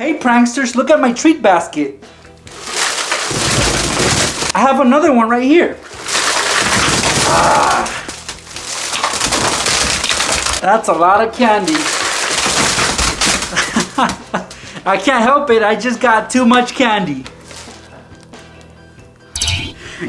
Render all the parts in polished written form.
Hey pranksters, look at my treat basket. I have another one right here. That's a lot of candy. I can't help it, I just got too much candy.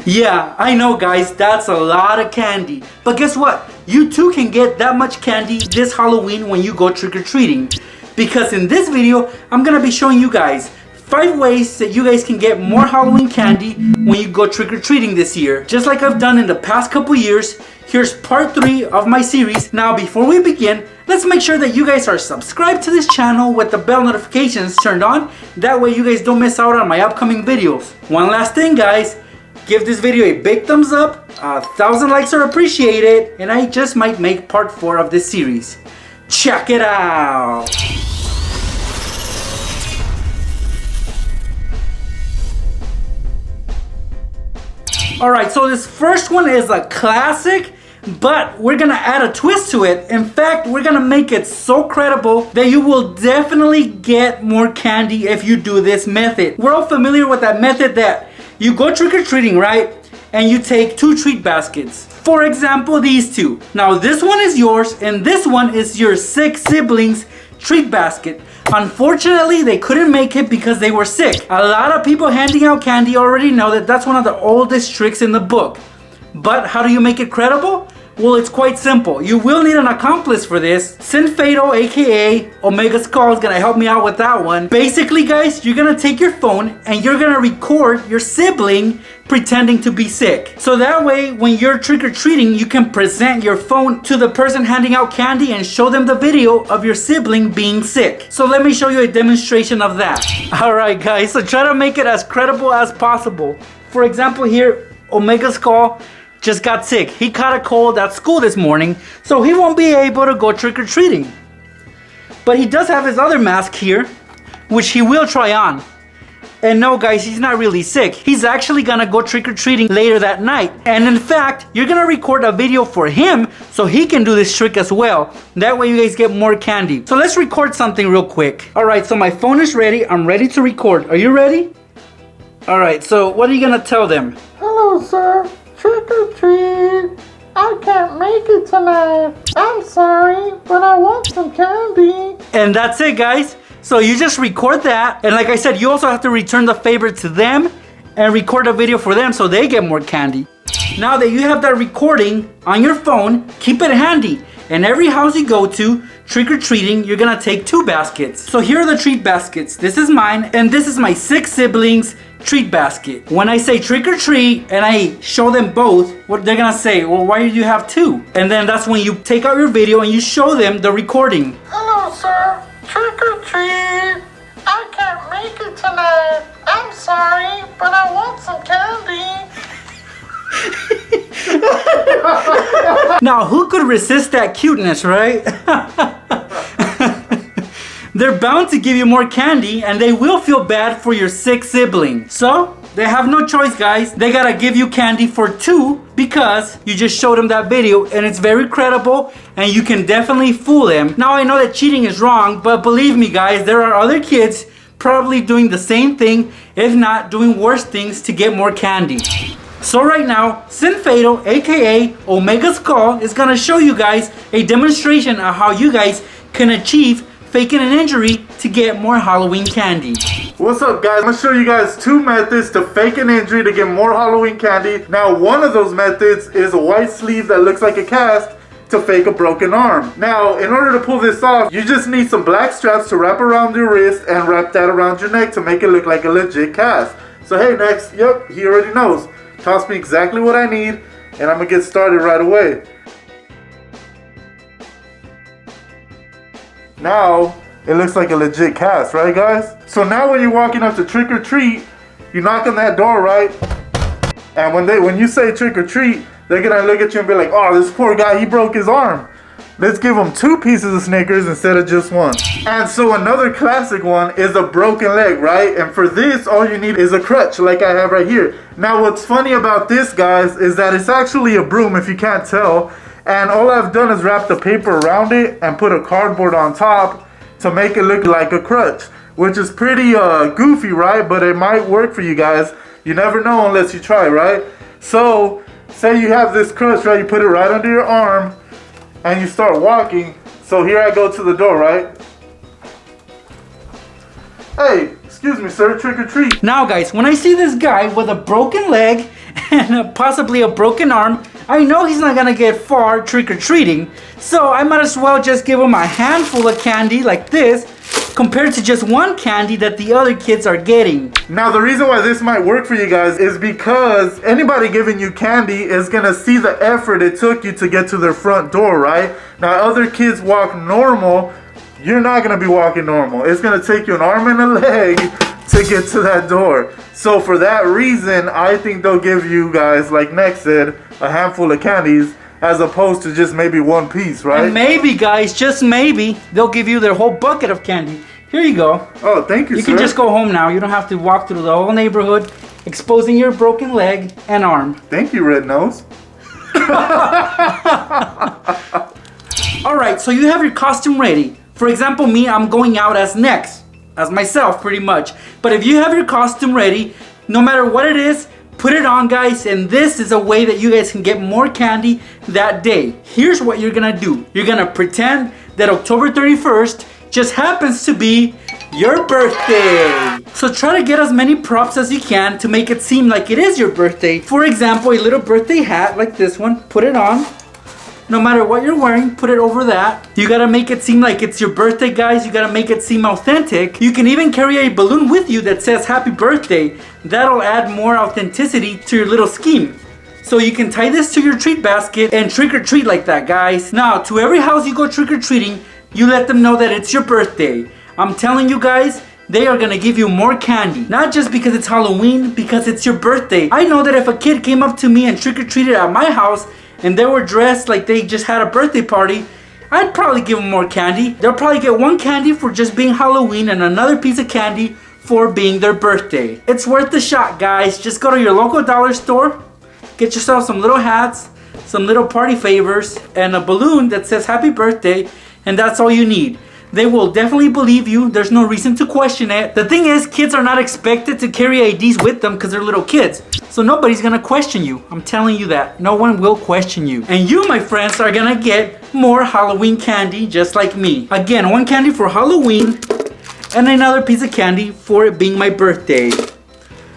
Yeah, I know guys, that's a lot of candy. But guess what? You too can get that much candy this Halloween when you go trick-or-treating. Because in this video, I'm gonna be showing you guys 5 ways that you guys can get more Halloween candy when you go trick-or-treating this year. Just like I've done in the past couple years, here's part 3 of my series. Now before we begin, let's make sure that you guys are subscribed to this channel with the bell notifications turned on. That way you guys don't miss out on my upcoming videos. One last thing guys, give this video a big thumbs up, 1,000 likes are appreciated, and I just might make part 4 of this series. Check it out! Alright, so this first one is a classic, but we're gonna add a twist to it. In fact, we're gonna make it so credible that you will definitely get more candy if you do this method. We're all familiar with that method that you go trick-or-treating, right? And you take 2 treat baskets. For example, these 2. Now this one is yours and this one is your 6 siblings treat basket. Unfortunately, they couldn't make it because they were sick. A lot of people handing out candy already know that that's one of the oldest tricks in the book. But how do you make it credible? Well, it's quite simple. You will need an accomplice for this. Sympathy, aka Omega Skull, is gonna help me out with that one. Basically, guys, you're gonna take your phone and you're gonna record your sibling pretending to be sick. So that way, when you're trick-or-treating, you can present your phone to the person handing out candy and show them the video of your sibling being sick. So let me show you a demonstration of that. Alright guys, so try to make it as credible as possible. For example here, Omega Skull just got sick. He caught a cold at school this morning, so he won't be able to go trick-or-treating. But he does have his other mask here, which he will try on. And no guys, he's not really sick. He's actually gonna go trick-or-treating later that night. And in fact, you're gonna record a video for him so he can do this trick as well. That way you guys get more candy. So let's record something real quick. Alright, so my phone is ready. I'm ready to record. Are you ready? Alright, so what are you gonna tell them? Hello, sir. Trick or treat. I can't make it tonight. I'm sorry, but I want some candy. And that's it, guys. So you just record that. And like I said, you also have to return the favor to them and record a video for them so they get more candy. Now that you have that recording on your phone, keep it handy. And every house you go to, trick-or-treating, you're gonna take 2 baskets. So here are the treat baskets. This is mine, and this is my 6 siblings treat basket. When I say trick-or-treat and I show them both, what they're gonna say, well, why do you have 2? And then that's when you take out your video and you show them the recording. Hello, sir. Trick or treat. I can't make it tonight. I'm sorry, but I want some candy. Now, who could resist that cuteness, right? They're bound to give you more candy and they will feel bad for your 6 sibling. So, they have no choice, guys. They gotta give you candy for 2 because you just showed them that video and it's very credible and you can definitely fool them. Now, I know that cheating is wrong, but believe me, guys, there are other kids probably doing the same thing, if not doing worse things to get more candy. So right now, Sinfato, aka Omega Skull, is gonna show you guys a demonstration of how you guys can achieve faking an injury to get more Halloween candy. What's up guys? I'm gonna show you guys 2 methods to fake an injury to get more Halloween candy. Now one of those methods is a white sleeve that looks like a cast to fake a broken arm. Now in order to pull this off, you just need some black straps to wrap around your wrist and wrap that around your neck to make it look like a legit cast. So hey Next, yep, he already knows. Toss me exactly what I need and I'm gonna get started right away. Now, it looks like a legit cast, right guys? So now when you're walking up to trick or treat, you knock on that door, right? And when you say trick or treat, they're gonna look at you and be like, oh, this poor guy, he broke his arm. Let's give him 2 pieces of Snickers instead of just 1. And so another classic one is a broken leg, right? And for this, all you need is a crutch like I have right here. Now what's funny about this, guys, is that it's actually a broom if you can't tell. And all I've done is wrap the paper around it and put a cardboard on top to make it look like a crutch. which is pretty goofy, right? But it might work for you guys. You never know unless you try, right? So, say you have this crush, right? You put it right under your arm and you start walking. So here I go to the door, right? Hey, excuse me, sir, trick or treat. Now guys, when I see this guy with a broken leg and possibly a broken arm, I know he's not gonna get far trick-or-treating. So I might as well just give him a handful of candy like this, compared to just one candy that the other kids are getting. Now the reason why this might work for you guys is because anybody giving you candy is gonna see the effort it took you to get to their front door, right? Now other kids walk normal, you're not gonna be walking normal. It's gonna take you an arm and a leg to get to that door. So for that reason, I think they'll give you guys, like Nex said, a handful of candies as opposed to just maybe one piece, right? And maybe guys, just maybe, they'll give you their whole bucket of candy. Here you go. Oh, thank you, You sir. can just go home now. You don't have to walk through the whole neighborhood exposing your broken leg and arm. Thank you, Red Nose. Alright, so you have your costume ready. For example, me, I'm going out as Nex. As myself, pretty much. But if you have your costume ready, no matter what it is, put it on, guys, and this is a way that you guys can get more candy that day. Here's what you're gonna do. You're gonna pretend that October 31st just happens to be your birthday. So try to get as many props as you can to make it seem like it is your birthday. For example, a little birthday hat like this one, put it on. No matter what you're wearing, put it over that. You gotta make it seem like it's your birthday, guys. You gotta make it seem authentic. You can even carry a balloon with you that says happy birthday. That'll add more authenticity to your little scheme. So you can tie this to your treat basket and trick or treat like that, guys. Now, to every house you go trick or treating, you let them know that it's your birthday. I'm telling you guys, they are gonna give you more candy. Not just because it's Halloween, because it's your birthday. I know that if a kid came up to me and trick or treated at my house, and they were dressed like they just had a birthday party, I'd probably give them more candy. They'll probably get one candy for just being Halloween and another piece of candy for being their birthday. It's worth the shot, guys. Just go to your local dollar store, get yourself some little hats, some little party favors, and a balloon that says happy birthday, and that's all you need. They will definitely believe you. There's no reason to question it. The thing is, kids are not expected to carry IDs with them because they're little kids. So nobody's gonna question you. I'm telling you that. No one will question you. And you, my friends, are gonna get more Halloween candy just like me. Again, one candy for Halloween and another piece of candy for it being my birthday.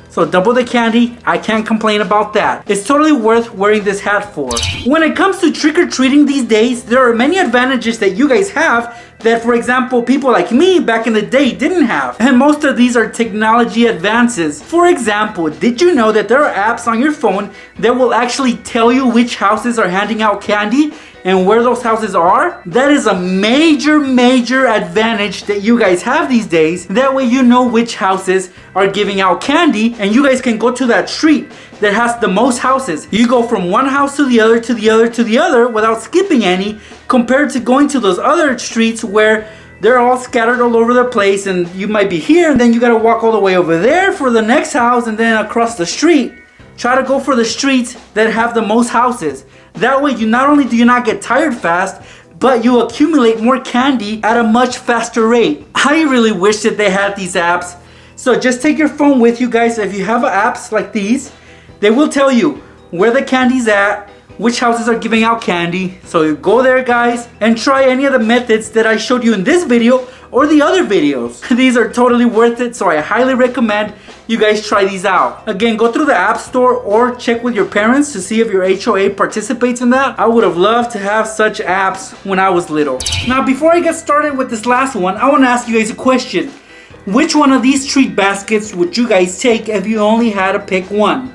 So double the candy, I can't complain about that. It's totally worth wearing this hat for. When it comes to trick-or-treating these days, there are many advantages that you guys have that, for example, people like me back in the day didn't have. And most of these are technology advances. For example, did you know that there are apps on your phone that will actually tell you which houses are handing out candy and where those houses are? That is a major advantage that you guys have these days. That way you know which houses are giving out candy and you guys can go to that street that has the most houses. You go from one house to the other, to the other, to the other without skipping any, compared to going to those other streets where they're all scattered all over the place and you might be here and then you gotta walk all the way over there for the next house and then across the street. Try to go for the streets that have the most houses. That way you not only do you not get tired fast, but you accumulate more candy at a much faster rate. I really wish that they had these apps. So just take your phone with you guys. If you have apps like these, they will tell you where the candy's at, which houses are giving out candy. So you go there, guys, and try any of the methods that I showed you in this video or the other videos. These are totally worth it, so I highly recommend you guys try these out. Again, go through the app store or check with your parents to see if your HOA participates in that. I would have loved to have such apps when I was little. Now, before I get started with this last one, I want to ask you guys a question. Which one of these treat baskets would you guys take if you only had to pick one?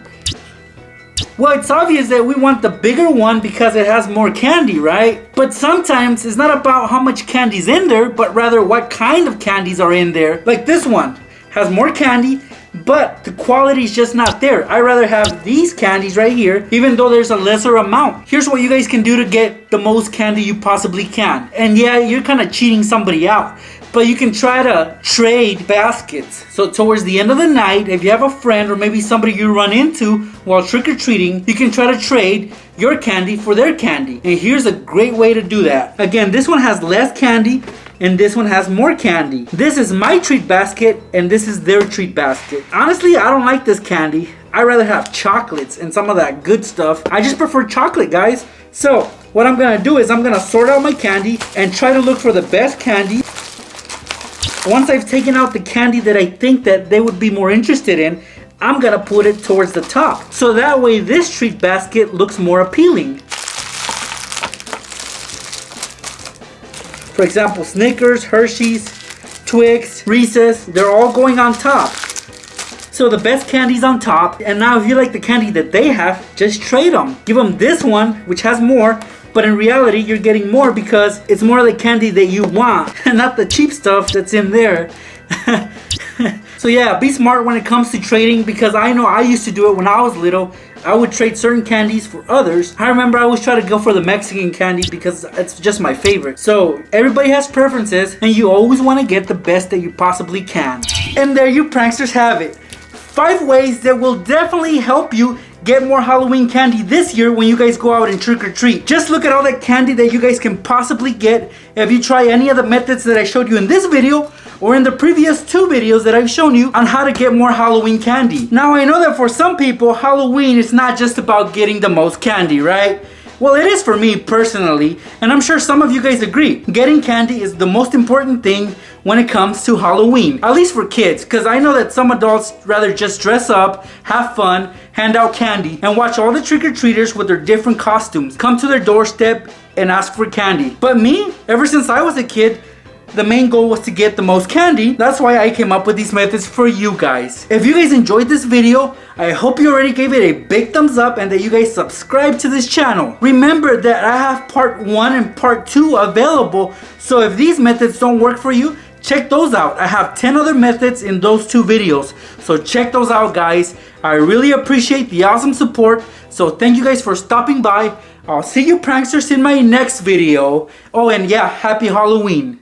Well, it's obvious that we want the bigger one because it has more candy, right? But sometimes it's not about how much candy's in there, but rather what kind of candies are in there. Like this one has more candy, but the quality is just not there. I'd rather have these candies right here, even though there's a lesser amount. Here's what you guys can do to get the most candy you possibly can. And yeah, you're kind of cheating somebody out, but you can try to trade baskets. So towards the end of the night, if you have a friend or maybe somebody you run into while trick-or-treating, you can try to trade your candy for their candy. And here's a great way to do that. Again, this one has less candy, and this one has more candy. This is my treat basket, and this is their treat basket. Honestly, I don't like this candy. I'd rather have chocolates and some of that good stuff. I just prefer chocolate, guys. So what I'm gonna do is I'm gonna sort out my candy and try to look for the best candy. Once I've taken out the candy that I think that they would be more interested in, I'm gonna put it towards the top. So that way this treat basket looks more appealing. For example, Snickers, Hershey's, Twix, Reese's, they're all going on top. So the best candy's on top, and now if you like the candy that they have, just trade them. Give them this one, which has more, but in reality, you're getting more because it's more of the candy that you want, and not the cheap stuff that's in there. So yeah, be smart when it comes to trading, because I know I used to do it when I was little. I would trade certain candies for others. I remember I always try to go for the Mexican candy because it's just my favorite. So everybody has preferences, and you always want to get the best that you possibly can. And there you pranksters have it. 5 ways that will definitely help you get more Halloween candy this year when you guys go out and trick or treat. Just look at all that candy that you guys can possibly get if you try any of the methods that I showed you in this video or in the previous 2 videos that I've shown you on how to get more Halloween candy. Now I know that for some people, Halloween is not just about getting the most candy, right? Well, it is for me personally, and I'm sure some of you guys agree. Getting candy is the most important thing when it comes to Halloween, at least for kids, because I know that some adults rather just dress up, have fun, hand out candy, and watch all the trick-or-treaters with their different costumes come to their doorstep and ask for candy. But me, ever since I was a kid, the main goal was to get the most candy. That's why I came up with these methods for you guys. If you guys enjoyed this video, I hope you already gave it a big thumbs up and that you guys subscribe to this channel. Remember that I have part 1 and part 2 available, so if these methods don't work for you, check those out. I have 10 other methods in those 2 videos, so check those out, guys. I really appreciate the awesome support, so thank you guys for stopping by. I'll see you pranksters in my next video. Oh, and yeah, happy Halloween.